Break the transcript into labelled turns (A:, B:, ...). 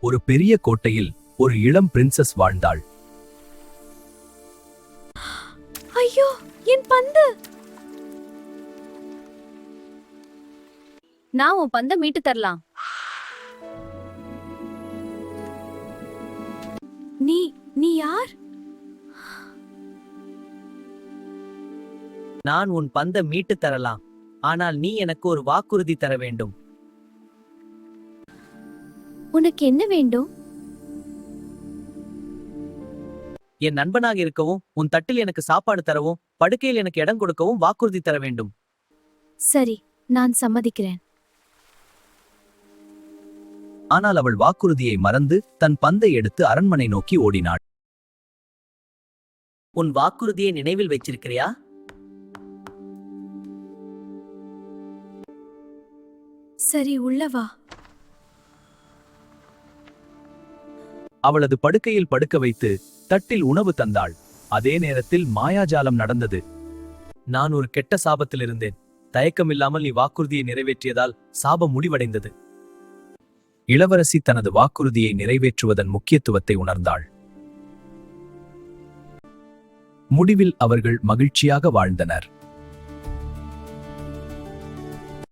A: ஒரு பெரிய கோட்டையில் ஒரு இளம் பிரின்சஸ் வாழ்ந்தாள்.
B: ஐயோ, என் பந்து! நான் உன் பந்தை மீட்டு தரலாம். நீ நீ யார்?
C: நான் உன் பந்தை மீட்டு தரலாம், ஆனால் நீ எனக்கு ஒரு வாக்குறுதி தர வேண்டும்.
B: உனக்கு என்ன வேண்டும்?
C: என் நண்பனாக இருக்கவும், உன் தட்டில் எனக்கு சாப்பாடு தரவும், படுக்கையில் எனக்கு இடம் கொடுக்கவும் வாக்குறுதி தர வேண்டும்.
B: சரி, நான் சம்மதிக்கிறேன்.
A: ஆனால் அவள் வாக்குறுதியை மறந்து தன் பந்தை எடுத்து அரண்மனை நோக்கி ஓடினாள்.
C: உன் வாக்குறுதியை நினைவில் வச்சிருக்கிறியா?
B: சரி, உள்ளவா.
A: அவளது படுக்கையில் படுக்க வைத்து தட்டில் உணவு தந்தாள். அதே நேரத்தில் மாயாஜாலம் நடந்தது.
C: நான் ஒரு கெட்ட சாபத்தில் இருந்தேன். தயக்கமில்லாமல் நீ வாக்குறுதியை நிறைவேற்றியதால் சாபம் முடிவடைந்தது.
A: இளவரசி தனது வாக்குறுதியை நிறைவேற்றுவதன் முக்கியத்துவத்தை உணர்ந்தாள். முடிவில் அவர்கள் மகிழ்ச்சியாக வாழ்ந்தனர்.